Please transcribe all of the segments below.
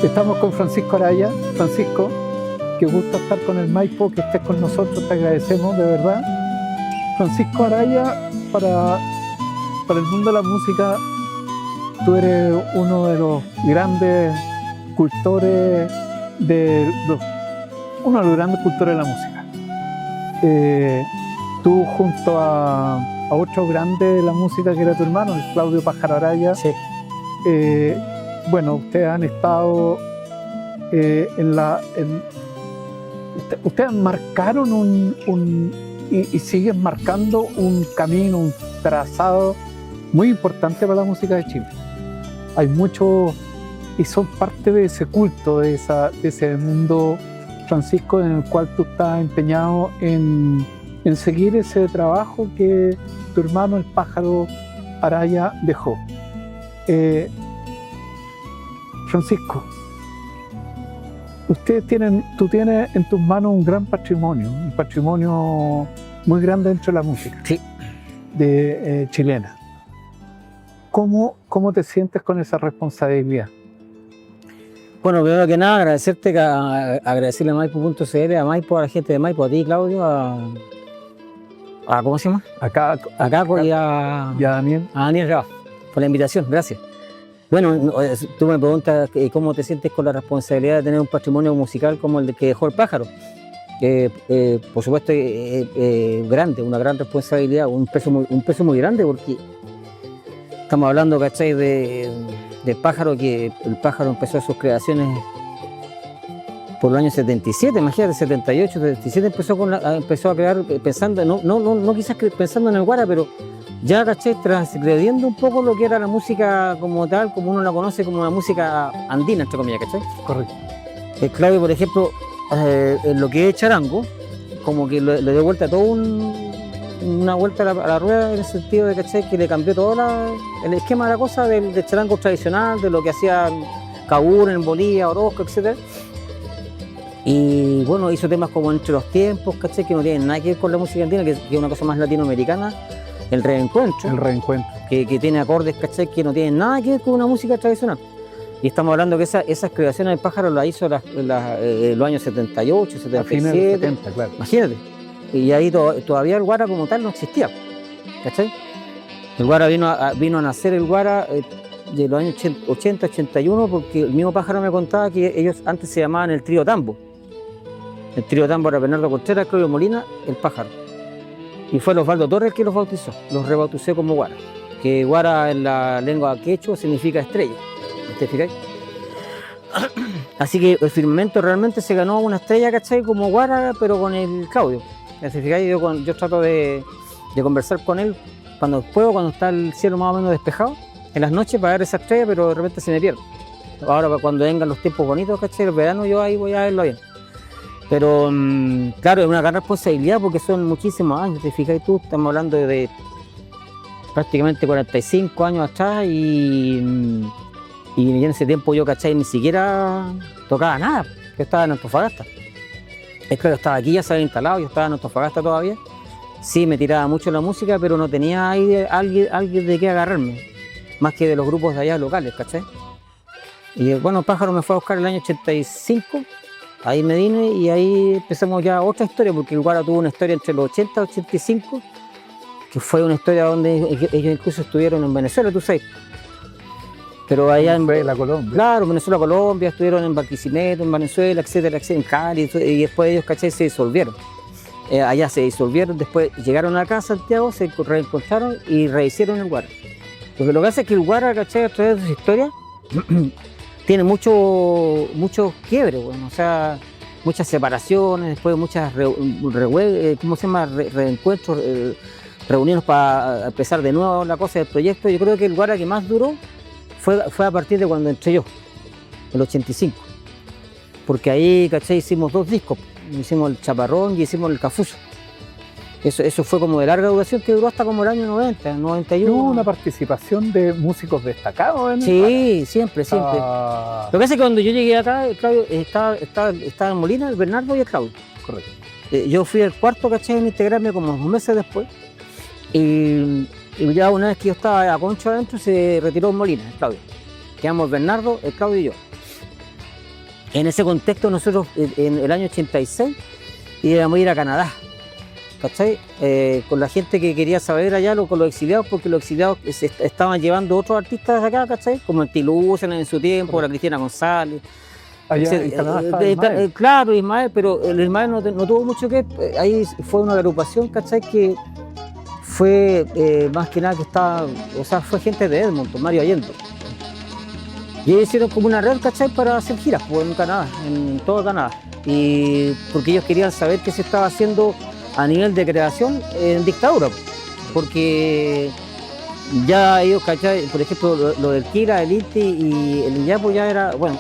Estamos con Francisco Araya. Francisco, qué gusto estar con el Maipo, que estés con nosotros, te agradecemos de verdad. Francisco Araya, para el mundo de la música, tú eres uno de los grandes cultores uno de los grandes cultores de la música. Tú junto a otro grande de la música que era tu hermano, el Claudio Pájaro Araya. Sí. Bueno, ustedes han estado ustedes marcaron y siguen marcando un camino, un trazado muy importante para la música de Chile. Hay muchos, y son parte de ese culto, de ese mundo, Francisco, en el cual tú estás empeñado en seguir ese trabajo que tu hermano, el Pájaro Araya, dejó. Francisco, tú tienes en tus manos un gran patrimonio, un patrimonio muy grande dentro de la música, Sí. Chilena. ¿Cómo te sientes con esa responsabilidad? Bueno, primero que nada, agradecerle a Maipo.cl, a Maipo, a la gente de Maipo, a ti, Claudio, ¿cómo se llama? A Caco y a Daniel. A Daniel Raff, por la invitación, gracias. Bueno, tú me preguntas cómo te sientes con la responsabilidad de tener un patrimonio musical como el que dejó el Pájaro. Por supuesto, grande, una gran responsabilidad, un peso muy grande, porque estamos hablando, ¿cachai?, del Pájaro, que el Pájaro empezó sus creaciones por el año 77, imagínate, 78, 77 empezó a crear pensando, no quizás pensando en el guara, pero ya, ¿cachai?, transgrediendo un poco lo que era la música como tal, como uno la conoce como la música andina, entre comillas, ¿cachai? Correcto. Claudio, por ejemplo, en lo que es charango, como que le dio vuelta a todo una vuelta a la rueda, en el sentido de, ¿cachai?, que le cambió todo el esquema de la cosa del charango tradicional, de lo que hacían Caburen, Bolívar, Orozco, etc. Y bueno, hizo temas como Entre los Tiempos, ¿cachai?, que no tienen nada que ver con la música andina, que es una cosa más latinoamericana. El Reencuentro. Que tiene acordes, ¿cachai?, que no tienen nada que ver con una música tradicional. Y estamos hablando que esas creaciones del Pájaro las hizo en los años 78, 77. A fines de los 70, claro. Imagínate. Y ahí todavía el guara como tal no existía, ¿cachai? El guara vino a nacer el guara de los años 80, 81, porque el mismo Pájaro me contaba que ellos antes se llamaban el Trío Tambo. El Trío Tambo era Bernardo Contreras, Claudio Molina, el Pájaro. Y fue Osvaldo Torres el que los bautizó, los rebauticé como guara. Que guara en la lengua quechua significa estrella, ¿te fijáis? Así que el Firmamento realmente se ganó una estrella, ¿cachai?, como guara, pero con el Claudio. ¿Te fijáis? Yo trato de conversar con él cuando puedo, cuando está el cielo más o menos despejado, en las noches, para ver esa estrella, pero de repente se me pierde. Ahora, cuando vengan los tiempos bonitos, ¿cachai?, el verano, yo ahí voy a verlo bien. Pero claro, es una gran responsabilidad porque son muchísimos años, te fijas tú, estamos hablando de prácticamente 45 años atrás y en ese tiempo yo, ¿cachai?, ni siquiera tocaba nada, yo estaba en Antofagasta. Es que yo estaba aquí, ya se había instalado, yo estaba en Antofagasta todavía. Sí, me tiraba mucho la música, pero no tenía ahí alguien de qué agarrarme, más que de los grupos de allá locales, ¿cachai? Y bueno, Pájaro me fue a buscar el año 85. Ahí me vine y ahí empezamos ya otra historia, porque el guara tuvo una historia entre los 80 y 85, que fue una historia donde ellos incluso estuvieron en Venezuela, tú sabes. Pero allá en Colombia. Claro, Venezuela, Colombia, estuvieron en Barquisimeto, en Venezuela, etcétera, en Cali, y después ellos, ¿cachai?, se disolvieron. Allá se disolvieron, después llegaron acá a Santiago, se reencontraron y rehicieron el guara. Porque lo que hace es que el guara, ¿cachai?, a través de su historia, tiene mucho quiebre, bueno, o sea, muchas separaciones, después muchas reencuentros, reuniones para empezar de nuevo la cosa del proyecto. Yo creo que el guara que más duró fue a partir de cuando entré yo, el 85. Porque ahí, ¿cachai?, hicimos 2 discos, hicimos el Chaparrón y hicimos el Cafuso. Eso fue como de larga duración, que duró hasta como el año 90, 91. ¿Hubo una participación de músicos destacados en Sí, siempre. Lo que pasa es que cuando yo llegué acá, Claudio, estaba en Molina, el Bernardo y el Claudio. Correcto. Yo fui el cuarto, ¿cachai?, en integrarme como 2 meses después. Y ya una vez que yo estaba a Concho adentro, se retiró Molina, el Claudio. Quedamos Bernardo, el Claudio y yo. En ese contexto nosotros en el año 86 íbamos a ir a Canadá, ¿cachai? Con la gente que quería saber allá, con los exiliados, porque los exiliados estaban llevando otros artistas de acá, ¿cachai? Como el Tilusen en su tiempo, la Cristina González. Allá en Canadá estaba Ismael. Claro, Ismael, pero el Ismael no tuvo mucho que ver. Ahí fue una agrupación, ¿cachai? Que fue más que nada que estaba, o sea, fue gente de Edmonton, Mario Allende. Y ellos hicieron como una red, ¿cachai? Para hacer giras pues, en Canadá, en todo Canadá. Y porque ellos querían saber qué se estaba haciendo a nivel de creación en dictadura. Porque ya ellos, ¿cachai? Por ejemplo, lo del Kira, el Inti y el Iñapo ya era, bueno,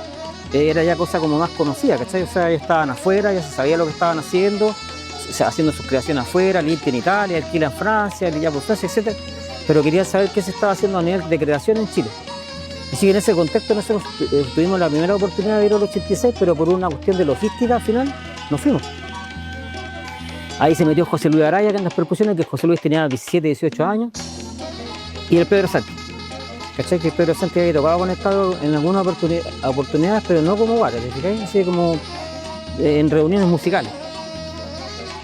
era ya cosa como más conocida, ¿cachai? O sea, ellos estaban afuera, ya se sabía lo que estaban haciendo, o sea, haciendo sus creaciones afuera, el Inti en Italia, el Kira en Francia, el Iñapo en Francia, etc. Pero querían saber qué se estaba haciendo a nivel de creación en Chile. Así que en ese contexto nosotros tuvimos la primera oportunidad de ir al 86, pero por una cuestión de logística al final nos fuimos. Ahí se metió José Luis Araya en las percusiones, que José Luis tenía 17, 18 años, y el Pedro Santi. ¿Cachai? Que el Pedro Santi había tocado conectado en algunas oportunidades, pero no como guardia, así como en reuniones musicales.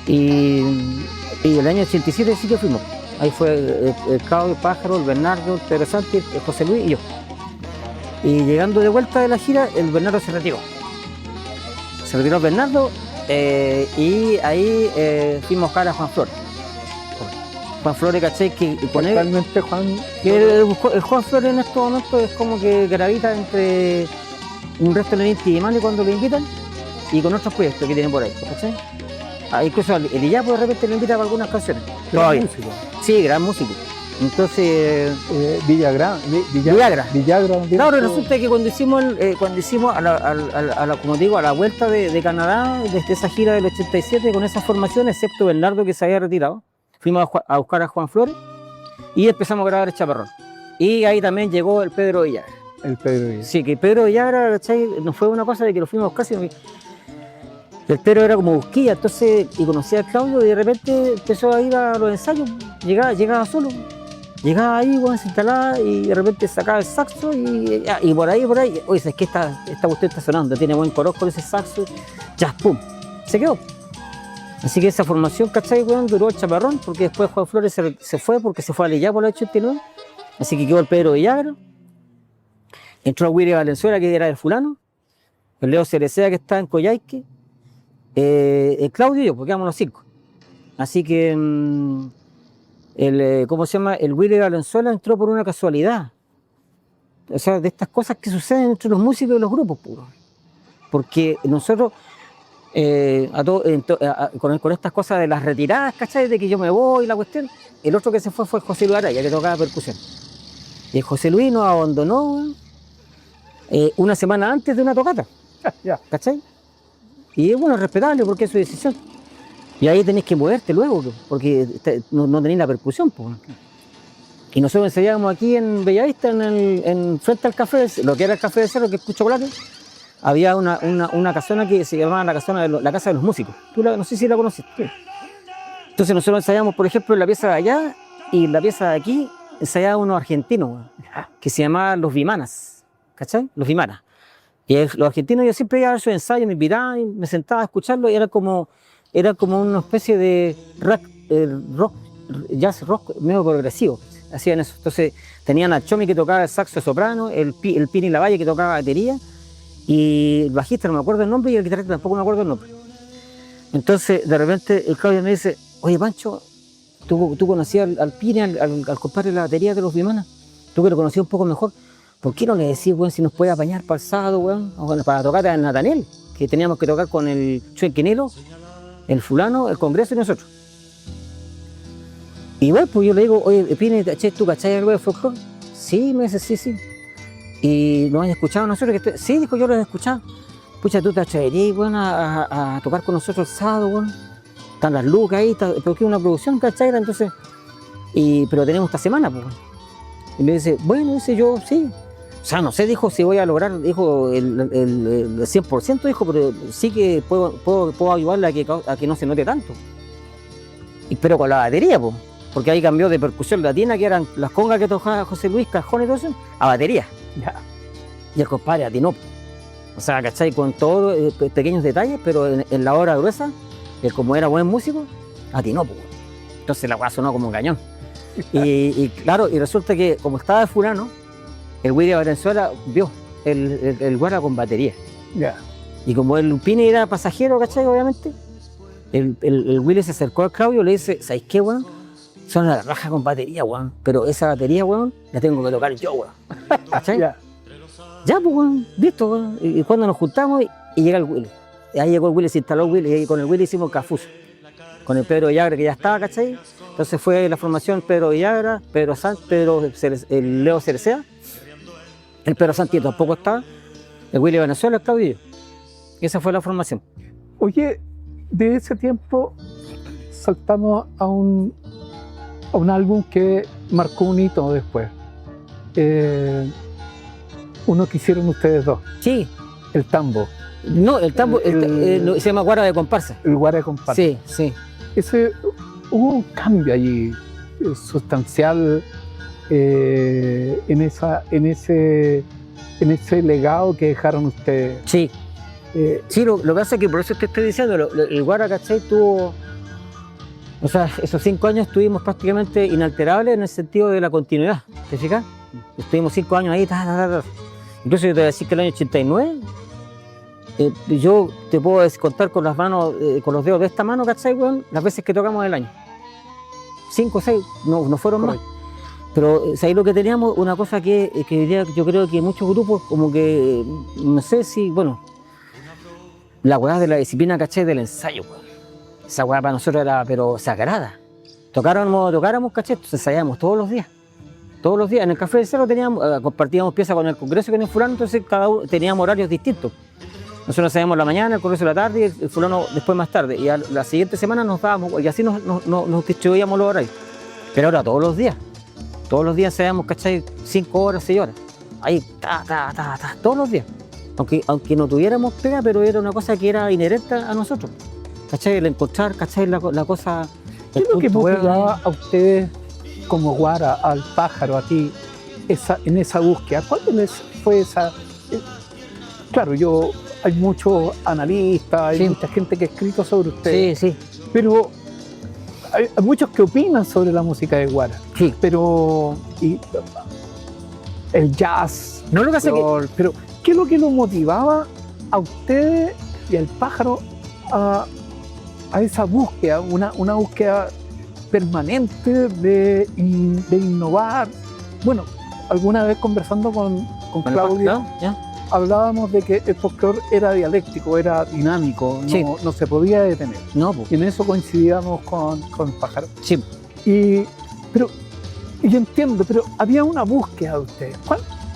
Y el año 87 sí que fuimos. Ahí fue el Claudio, el Pájaro, el Bernardo, el Pedro Santi, el José Luis y yo. Y llegando de vuelta de la gira, el Bernardo se retiró. Se retiró el Bernardo y ahí fuimos a buscar a Juan Flores. Juan Flores, ¿cachai? Que Actualmente Juan... Que el Juan Flores en estos momentos es como que gravita entre un resto de Inti y Mani cuando lo invitan y con otros proyectos que tienen por ahí, ¿cachai? Incluso el Iñapo de repente lo invita para algunas canciones. Gran músico. Sí, gran músico. Entonces, Villagra. Claro, resulta que cuando hicimos como te digo, a la vuelta de Canadá, desde esa gira del 87, con esa formación, excepto Bernardo que se había retirado, fuimos a buscar a Juan Flores y empezamos a grabar el Chaparrón. Y ahí también llegó el Pedro Villagra. El Pedro Villagra. Sí, que Pedro Villagra, ¿cachai? No fue una cosa de que lo fuimos a buscar, sino que el Pedro era como busquilla, entonces, y conocía a Claudio y de repente empezó a ir a los ensayos, llegaba solo. Llegaba ahí, bueno, se instalaba y de repente sacaba el saxo y por ahí, oye, es que esta cuestión está sonando, tiene buen color con ese saxo, ya, pum, se quedó. Así que esa formación, ¿cachai, weón? Duró el Chaparrón, porque después Juan Flores se fue, porque se fue a Lillá por el 89, así que quedó el Pedro Villagra, entró a Willy Valenzuela, que era el fulano, el Leo Cerecea, que está en Coyhaique, el Claudio y yo, porque éramos los 5. Así que... ¿cómo se llama? El Willy Valenzuela entró por una casualidad. O sea, de estas cosas que suceden entre los músicos y los grupos puros. Porque nosotros, con estas cosas de las retiradas, ¿cachai? De que yo me voy, la cuestión. El otro que se fue José Luis Araya, que tocaba percusión. Y José Luis nos abandonó una semana antes de una tocata. ¿Cachai? Y bueno, es respetable porque es su decisión. Y ahí tenés que moverte luego, porque no tenés la percusión. Y nosotros ensayábamos aquí en Bellavista, frente al café, lo que era el Café de Cerro, que es Chocolate. Había una casona que se llamaba la Casa de los Músicos. Tú no sé si la conociste. Entonces nosotros ensayábamos, por ejemplo, en la pieza de allá y en la pieza de aquí, ensayaban unos argentinos que se llamaban los Vimanas. ¿Cachai? Los Vimanas. Y los argentinos, yo siempre iba a ver sus ensayos, me invitaban y me sentaba a escucharlo y era como una especie de jazz rock medio progresivo, hacían eso. Entonces tenían a Chomi que tocaba el saxo soprano, el Pini Lavalle que tocaba batería, y el bajista no me acuerdo el nombre y el guitarrista tampoco me acuerdo el nombre. Entonces de repente el Claudio me dice, oye Pancho, tú conocías al Pini, al compadre de la batería de los Vimanas, tú que lo conocías un poco mejor, ¿por qué no le decís, weón, si nos puede apañar para el sábado, weón, o para tocar a Nathaniel, que teníamos que tocar con el Chuenquinelo, el fulano, el Congreso y nosotros? Y bueno, pues yo le digo, oye, Pini, ¿tú cachai algo de folclore? Sí, me dice, sí. ¿Y nos han escuchado nosotros? Sí, dijo, yo los he escuchado. Pucha, tú te atreverías, bueno, a tocar con nosotros el sábado, bueno. Están las lucas ahí, porque es una producción, ¿cachai? Entonces, pero tenemos esta semana, pues. Y me dice, bueno, dice yo, sí. O sea, no sé, dijo, si voy a lograr, dijo, el 100%, dijo, pero sí que puedo ayudarle a que no se note tanto. Pero con la batería, pues, porque ahí cambió de percusión latina, que eran las congas que tocaba José Luis, cajón y todo eso, a batería. Ya. Y el compadre atinó. O sea, ¿cachai? Con todos pequeños detalles, pero en la hora gruesa, como era buen músico, atinó, pues. Entonces la weá sonó como un cañón. Y claro, y resulta que como estaba de fulano, el Willy Valenzuela vio el guara con batería. Ya. Y como el Pini era pasajero, ¿cachai? Obviamente, el Willy se acercó al Claudio y le dice, ¿sabes qué, weón? Son la raja con batería, weón. Pero esa batería, weón, la tengo que tocar yo, weón. ¿Cachai? Ya, pues, weón, listo, weón. Y cuando nos juntamos y llega el Willy. Y ahí llegó el Willy, se instaló el Willy, y con el Willy hicimos Cafuso. Con el Pedro Villagra, que ya estaba, ¿cachai? Entonces fue la formación Pedro Villagra, el Leo Cerecea, el Pedro Santi tampoco estaba, el Willy Venezuela, el Claudio y yo. Y esa fue la formación. Oye, de ese tiempo saltamos a un álbum que marcó un hito después. Uno que hicieron ustedes dos. Sí. El Tambo. No, el Tambo se llama Guara de Comparsa. El Guara de Comparsa. Sí, sí. Hubo un cambio allí sustancial en ese legado que dejaron ustedes. Sí. Sí, lo que pasa es que por eso te estoy diciendo, el Guara, ¿cachai? Tuvo, o sea, esos 5 años estuvimos prácticamente inalterables en el sentido de la continuidad, ¿te fijas? Estuvimos 5 años ahí, Incluso yo te voy a decir que el año 89, yo te puedo contar con las manos, con los dedos de esta mano, ¿cachai, weón? Las veces que tocamos el año. 5 o 6, no fueron más. Pero ahí lo que teníamos, una cosa que yo creo que muchos grupos, como que, no sé si, bueno, la weá de la disciplina, ¿cachai? Del ensayo, weón. Esa weá para nosotros era, pero sagrada. Tocáramos, ¿cachai? Entonces ensayábamos todos los días. Todos los días. En el Café del Cerro compartíamos piezas con el Congreso y con el fulano, entonces cada uno teníamos horarios distintos. Nosotros ensayábamos la mañana, el Congreso la tarde y el fulano después más tarde. Y la siguiente semana nos dábamos, y así nos distribuíamos los horarios. Pero ahora todos los días ensayábamos, ¿cachai? 5 horas, 6 horas. Ahí, todos los días. Aunque no tuviéramos pega, pero era una cosa que era inherente a nosotros. ¿Cachai? El encontrar, ¿cachai? La cosa... ¿Qué es lo que motivaba a ustedes como Guara, al Pájaro, a ti, en esa búsqueda? ¿Cuál fue esa...? Claro, hay muchos analistas, hay mucha gente que ha escrito sobre ustedes. Sí. Pero hay muchos que opinan sobre la música de Guara. Sí. Pero... el jazz... No lo que hace Pero, ¿qué es lo que lo motivaba a ustedes y al Pájaro a esa búsqueda, una búsqueda permanente de innovar? Bueno, alguna vez conversando con Claudio, hablábamos de que el folclore era dialéctico, era dinámico, no se podía detener. No, pues. Y en eso coincidíamos con el Pájaro. Sí. Y yo entiendo, pero había una búsqueda de ustedes.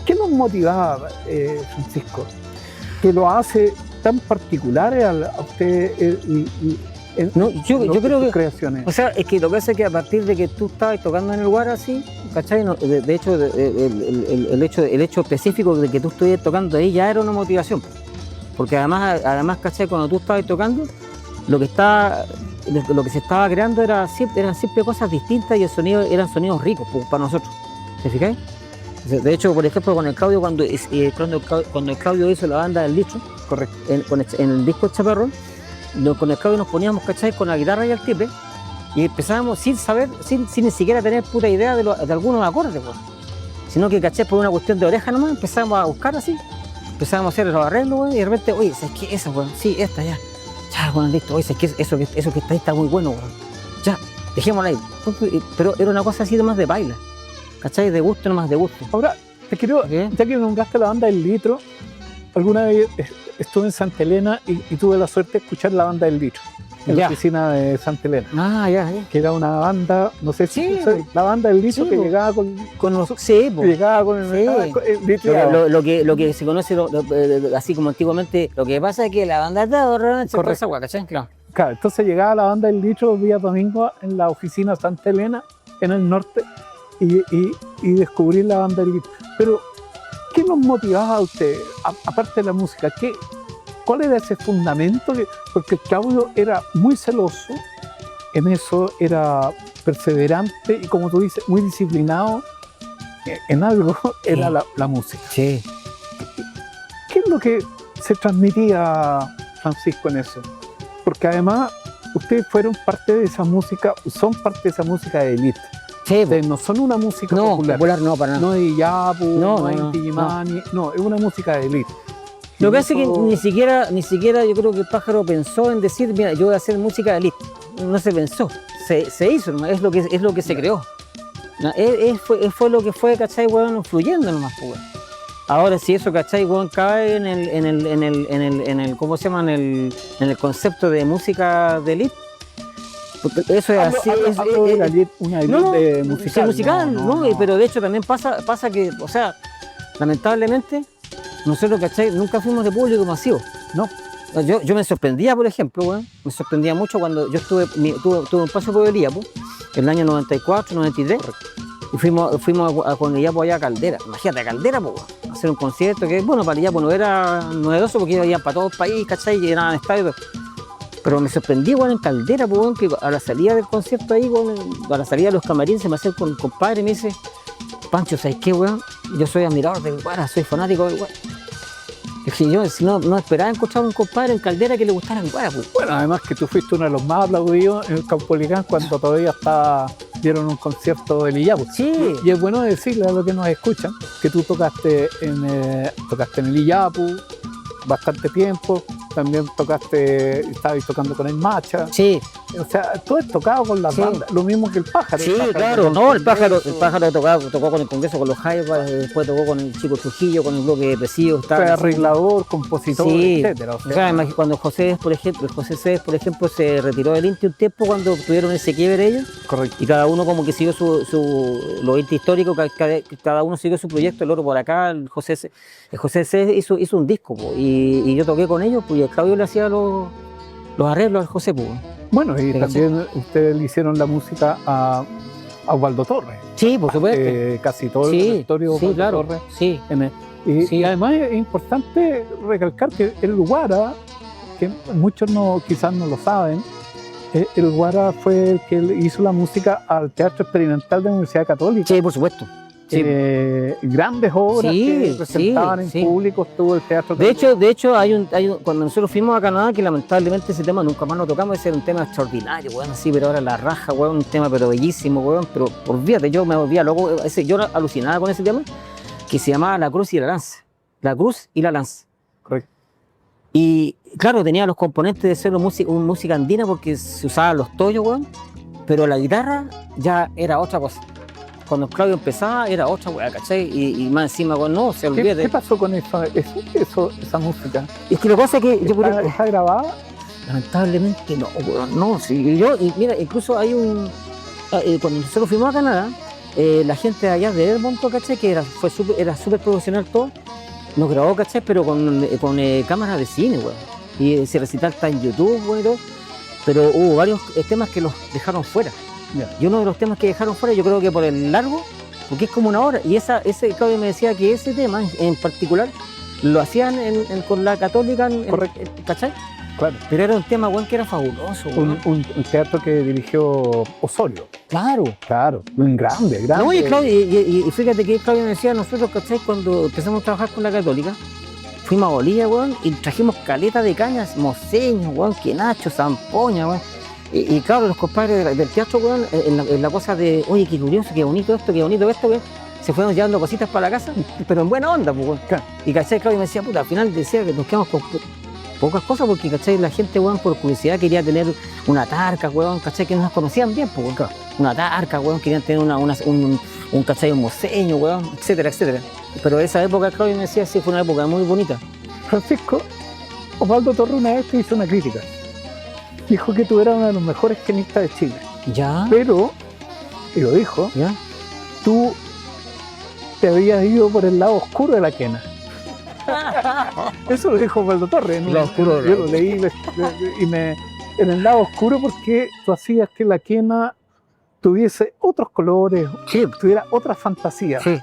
¿Qué nos motivaba, Francisco, que lo hace tan particulares a ustedes? Yo creo que creaciones. O sea, es que lo que hace es que a partir de que tú estabas tocando en el Guara así, ¿cachai? De hecho, el hecho específico de que tú estuvieras tocando ahí ya era una motivación. Porque además, ¿cachai? Cuando tú estabas tocando, lo que se estaba creando eran siempre cosas distintas y eran sonidos ricos para nosotros. ¿Te fijáis? De hecho, por ejemplo, con el Claudio, cuando el Claudio hizo la banda del Dicho, correcto, en el disco El Chaparrón, con el Claudio nos poníamos, ¿cachai? Con la guitarra y el tiple y empezábamos sin ni siquiera tener puta idea de algunos acordes, pues. Sino que, ¿cachai? Por una cuestión de oreja nomás, empezábamos a buscar así, empezábamos a hacer los arreglos, güey, y de repente, oye, ¿sabes qué? Esa, güey, sí, esta ya, bueno, listo, oye, ¿sabes qué? Eso que está ahí está muy bueno, güey, ya, dejémosla ahí. Pero era una cosa así de más de baila, ¿cachai? De gusto nomás, de gusto. Ahora, ya que nombraste la banda del Litro, alguna vez estuve en Santa Elena y tuve la suerte de escuchar la banda del Litro en la oficina de Santa Elena. Ya. Que era una banda, no sé si la banda del Litro que llegaba con los... llegaba con el Litro. Lo que se conoce así como antiguamente, lo que pasa es que la banda de ahorro se pasa agua, ¿cachai? Claro, entonces llegaba la banda del Litro los días domingos en la oficina Santa Elena, en el norte, y descubrí la banda del Litro. Pero, ¿qué nos motivaba a ustedes, aparte de la música? ¿Cuál era ese fundamento? Porque Claudio era muy celoso en eso, era perseverante y, como tú dices, muy disciplinado en algo, era la música. Sí. ¿Qué es lo que se transmitía, Francisco, en eso. Porque además, ustedes fueron parte de esa música, son parte de esa música de élite. Sí, Ustedes no son una música no, popular. popular no, para nada. No hay Yapu, no hay no, Digimani, no, es una música de élite. Lo que hace es que ni siquiera yo creo que el pájaro pensó en decir, mira, yo voy a hacer música de élite. No se pensó, se hizo, ¿no? Es lo que se creó. No, fue lo que fue, ¿cachai, weón? Fluyendo nomás, pues, weón. Ahora si eso, ¿cachai, weón? Cae en el ¿cómo se llama? En el concepto de música de élite. Porque eso es así. Hablo de la élite, una élite musical. Sí, musical, no, pero de hecho también pasa que, o sea, lamentablemente, nosotros, ¿cachai? Nunca fuimos de público masivo. No. Yo me sorprendía, por ejemplo, weón, me sorprendía mucho cuando yo tuve un paso por el IAPO, en el año 94, 93, y fuimos con el IAPO allá a Caldera. Imagínate, a Caldera, pues, weón, a hacer un concierto que, bueno, para el IAPO no era novedoso porque iban para todo el país, ¿cachai? Y llenaban estadios. Pero me sorprendí, weón, en Caldera, pues, weón, que a la salida del concierto ahí, weón, a la salida de los camarines, se me acerca un compadre y me dice, Pancho, ¿sabes qué, weón? Yo soy admirador del Guara, soy fanático del Guara. Yo si no esperaba encontrar un compadre en Caldera que le gustara el Guara, pues. Bueno, además que tú fuiste uno de los más aplaudidos en el Caupolicán cuando todavía dieron un concierto del Iyapu. Sí. Y es bueno decirle a los que nos escuchan que tú tocaste en el Iyapu bastante tiempo, también estabas tocando con el Macha. Sí. O sea, tú has tocado con las bandas, lo mismo que el Pájaro. Sí, claro, no, el pájaro tocó con el Congreso, con los Jaivas, después tocó con el Chico Trujillo, con el bloque depresivo. Fue arreglador, compositor, etcétera. O sea, cuando José Cés, por ejemplo, se retiró del Inti un tiempo cuando tuvieron ese quiebre ellos. Correcto. Y cada uno como que siguió los Inti históricos, cada uno siguió su proyecto, el otro por acá, el José Cés hizo un disco, po, y yo toqué con ellos, pues, y el Claudio le hacía los arreglos al José, pues. Bueno, y también ustedes le hicieron la música a Osvaldo Torres. Sí, por supuesto. Casi todo el repertorio de Osvaldo Torres. Sí. Y además es importante recalcar que el Guara, que muchos quizás no lo saben, el Guara fue el que hizo la música al Teatro Experimental de la Universidad Católica. Sí, por supuesto. Sí. Grandes obras que presentaban en público, estuvo el teatro. De hecho cuando nosotros fuimos a Canadá, que lamentablemente ese tema nunca más lo tocamos, ese era un tema extraordinario, weón, así, pero ahora la raja, weón, un tema pero bellísimo, weón, pero olvídate, yo me volvía loco, yo alucinaba con ese tema, que se llamaba La Cruz y la Lanza. La Cruz y la Lanza. Correcto. Y claro, tenía los componentes de ser música andina porque se usaban los toyos, weón, pero la guitarra ya era otra cosa. Cuando Claudio empezaba era otra weá, ¿cachai? Y más encima, weón, no, se olvide. ¿Qué pasó con esa música? Es que lo que pasa es que ¿Está grabada? Lamentablemente no, weón, no. Sí, y mira, incluso hay cuando nosotros fuimos a Canadá, la gente de allá de Edmonton, ¿cachai? Que era súper profesional todo, nos grabó, ¿cachai? Pero con cámaras de cine, weón. Y ese recital está en YouTube, weón, y todo. Pero hubo varios temas que los dejaron fuera. Yeah. Y uno de los temas que dejaron fuera, yo creo que por el largo, porque es como una hora, y ese Claudio me decía que ese tema en particular lo hacían con la Católica, ¿cachai? Claro. Pero era un tema, weón, que era fabuloso. Un teatro que dirigió Osorio. Claro. Claro, un grande. No, y Claudio, y fíjate que Claudio me decía, nosotros, ¿cachai? Cuando empezamos a trabajar con la Católica, fuimos a Bolivia, weón, y trajimos caleta de cañas, moceños, weón, quenacho, zampoña, weón. Y claro, los compadres del teatro, weón, en la cosa de, oye, qué curioso, qué bonito esto, weón, se fueron llevando cositas para la casa, pero en buena onda, pues, weón. Claro. Y ¿cachai? Claudio me decía, puta, al final decía que nos quedamos con pocas cosas porque, ¿cachai? La gente, weón, por curiosidad quería tener una tarca, weón, ¿cachai? Que no nos conocían bien, pues, weón. Claro. Una tarca, weón, querían tener un ¿cachai? Un moceño, weón, etcétera, etcétera. Pero esa época, Claudio me decía, sí, fue una época muy bonita. Francisco, Osvaldo Torres una vez te hizo una crítica. Dijo que tú eras uno de los mejores quenistas de Chile. Ya. Pero, y lo dijo, ¿Ya? tú te habías ido por el lado oscuro de la quena. Eso lo dijo Osvaldo Torres. ¿No? Yo lo leí en el lado oscuro porque tú hacías que la quena tuviese otros colores, Sí. tuviera otra fantasía. Sí.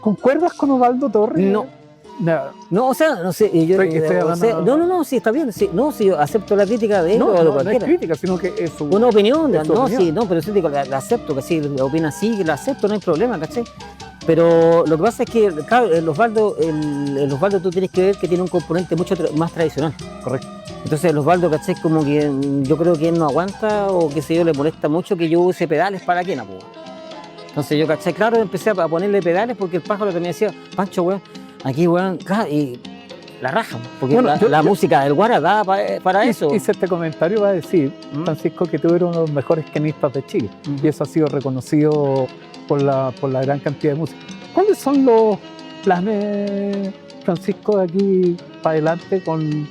¿Concuerdas con Osvaldo Torres? No. No. No, o sea, no sé, yo, Estoy hablando- no, sí, está bien, sí, no, sí, yo acepto la crítica de él No, o de no es cualquiera. crítica, sino que es su... Una opinión, es tu no, opinión. sí, no, pero sí digo, la acepto, que sí, opina así, que la acepto, no hay problema, ¿cachai? pero lo que pasa es que, claro, el Osvaldo tú tienes que ver que tiene un componente mucho más tradicional. Correcto. Entonces el Osvaldo, ¿cachai? Como que yo creo que él no aguanta o qué sé yo, le molesta mucho que yo use pedales para la quena, pues. Entonces yo, ¿cachai? Claro, empecé a ponerle pedales porque el pájaro también decía, Pancho, weón, aquí, weón, claro, y la raja, porque Bueno, la música del Guara da para eso. Hice este comentario va a decir, Francisco, que tú eres uno de los mejores quenistas de Chile. Y eso ha sido reconocido por la gran cantidad de música. ¿Cuáles son los planes, Francisco, de aquí para adelante con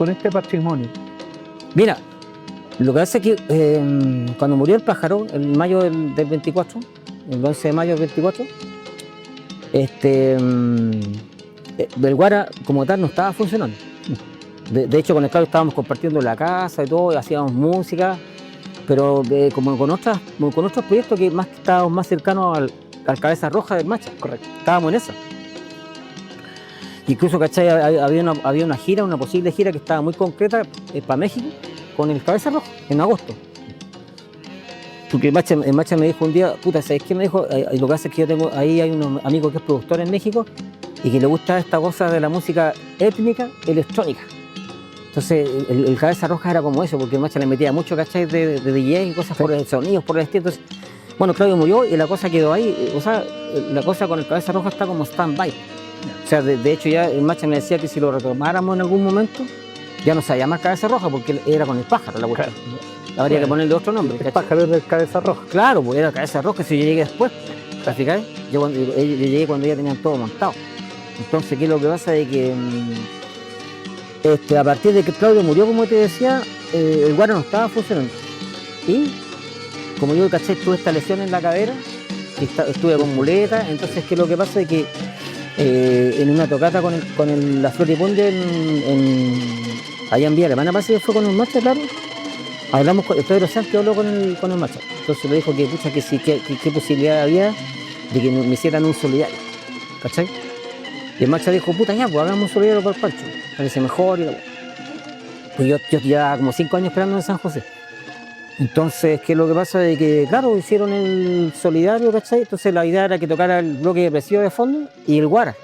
este patrimonio? Mira, lo que hace es que cuando murió el pájaro, en mayo del 24, el 11 de mayo del 24, el Guara como tal no estaba funcionando. De hecho, con el Claudio estábamos compartiendo la casa y todo, y hacíamos música, pero como con otros proyectos que estábamos más cercanos al Cabeza Roja del Macha. Correcto. Estábamos en esa. Incluso, ¿cachai? Había una gira, una posible gira que estaba muy concreta para México con el Cabeza Roja en agosto. Porque el Macha me dijo un día, puta, ¿sabes qué me dijo? Lo que hace es que ahí hay un amigo que es productor en México y que le gusta esta cosa de la música étnica electrónica. Entonces el Cabeza Roja era como eso, porque el Macha le metía mucho, ¿cachai? De DJ y cosas por el sonido, por el estilo. Entonces, bueno, Claudio murió y la cosa quedó ahí. O sea, la cosa con el Cabeza Roja está como stand-by. O sea, de hecho ya el Macha me decía que si lo retomáramos en algún momento, ya no se llamaba Cabeza Roja porque era con el pájaro la cuestión. Habría que ponerle otro nombre. El pájaro era el Cabeza Roja. Claro, pues era Cabeza Roja, si yo llegué después. ¿Te yo llegué cuando ya tenían todo montado. Entonces, ¿qué es lo que pasa? De que a partir de que Claudio murió, como te decía, el Guara no estaba funcionando. Y como yo, ¿cachai? Tuve esta lesión en la cadera, estuve con muleta, entonces, ¿qué es lo que pasa? De que en una tocata con la Floriponde allá en Vía Alemana, parece que fue con el Macha, claro. Hablamos con el Pedro Sánchez, habló con el Macha. Entonces le dijo que, pucha, que sí, qué posibilidad había de que me hicieran un solidario, ¿cachai? Y el Macha dijo, puta, ya, pues hagamos un solidario para el Pancho, parece mejor y la. Pues yo llevaba como 5 años esperando en San José. Entonces, ¿qué es lo que pasa? De que, claro, hicieron el solidario, ¿cachai? Entonces la idea era que tocara el bloque depresivo de fondo y el Guara.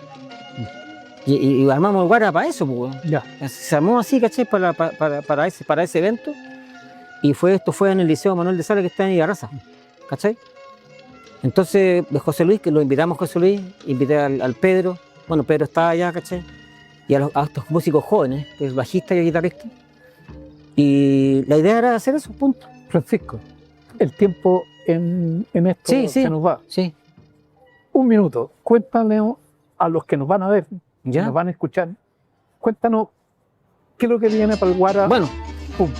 Y armamos el Guara para eso, pues. Ya. Se armó así, ¿cachai? Para ese evento. Y esto fue en el Liceo Manuel de Sala que está en Igarraza, ¿cachai? Entonces, José Luis, que lo invitamos a José Luis, invité al Pedro. Bueno, Pedro estaba allá, ¿cachai? Y a estos músicos jóvenes, que es bajista y guitarrista. Y la idea era hacer eso, punto. Francisco, el tiempo en esto se nos va. Sí. Un minuto, cuéntale a los que nos van a ver, ¿Ya? nos van a escuchar, cuéntanos qué es lo que viene para el Guara. Bueno,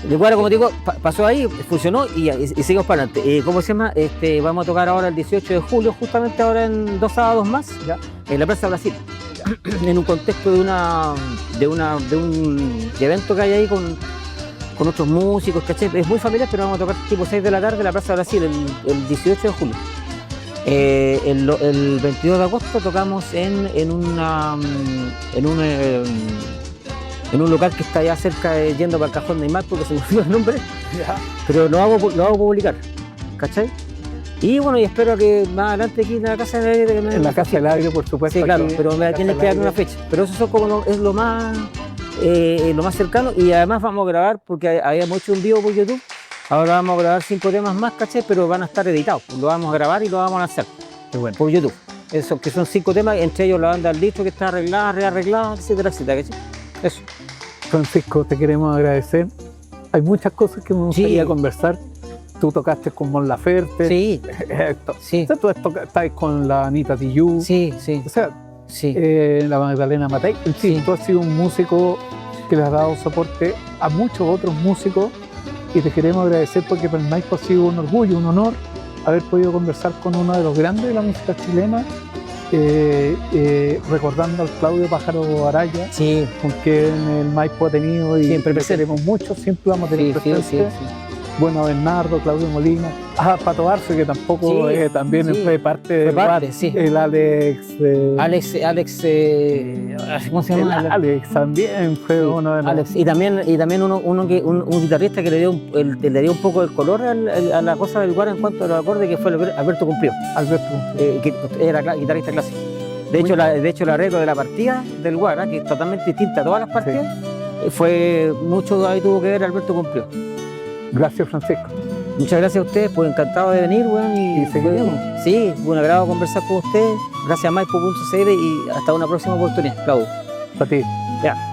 el Guara, como te digo, pasó ahí, funcionó y seguimos para adelante. ¿Cómo se llama? Vamos a tocar ahora el 18 de julio, justamente ahora en 2 sábados más, ¿ya? En la Plaza Brasil, en un contexto de un evento que hay ahí con otros músicos, ¿cachai? Es muy familiar, pero vamos a tocar tipo 6 de la tarde en la Plaza Brasil, el 18 de julio. El 22 de agosto tocamos en un local que está allá cerca, yendo para el Cajón de Aymar, porque se me olvidó el nombre, Ya. pero lo hago publicar, ¿cachai? Y bueno, y espero que más adelante aquí en la Casa del Aire... En la Casa del Aire, por supuesto. Sí, claro, aquí, pero me tienen que dar una fecha. Pero eso es lo más cercano, y además vamos a grabar, porque habíamos hecho un vivo por YouTube, ahora vamos a grabar 5 temas más, ¿cachai? Pero van a estar editados, lo vamos a grabar y lo vamos a hacer por YouTube. Eso, que son 5 temas, entre ellos la banda del disco que está arreglada, rearreglada, etcétera, etcétera, ¿cachai? Eso. Francisco, te queremos agradecer. Hay muchas cosas que me gustaría conversar. Tú tocaste con Mon Laferte. Sí. Sí. O sea, tú estás con la Anita Tijoux. Sí. O sea, sí. La Magdalena Matei. En fin, Sí. tú has sido un músico que le has dado soporte a muchos otros músicos y te queremos agradecer porque para el Maipo ha sido un orgullo, un honor haber podido conversar con uno de los grandes de la música chilena, recordando al Claudio Pájaro Araya, Sí. con quien el Maipo ha tenido y Siempre le presente. queremos mucho, siempre vamos a tener presente. bueno, Bernardo, Claudio Molina, Pato Arce, que tampoco Sí, también sí, fue parte fue del parte, bar, sí. el Alex, Alex, ¿cómo se el llama? Alex también fue Sí, uno de los... Alex. Y también un guitarrista que le dio un poco de color a la cosa del Guara en cuanto a los acordes, que fue Alberto Cumplió, Alberto. que era guitarrista clásico. De hecho, el arreglo de la partida del Guara, que es totalmente distinta a todas las partidas, fue mucho ahí tuvo que ver Alberto Cumplió. Gracias, Francisco. Muchas gracias a ustedes, pues encantado de venir, weón. Y seguiremos. Sí, un agrado conversar con ustedes. Gracias a Maipo.cl y hasta una próxima oportunidad, Claudio. Para ti. Ya.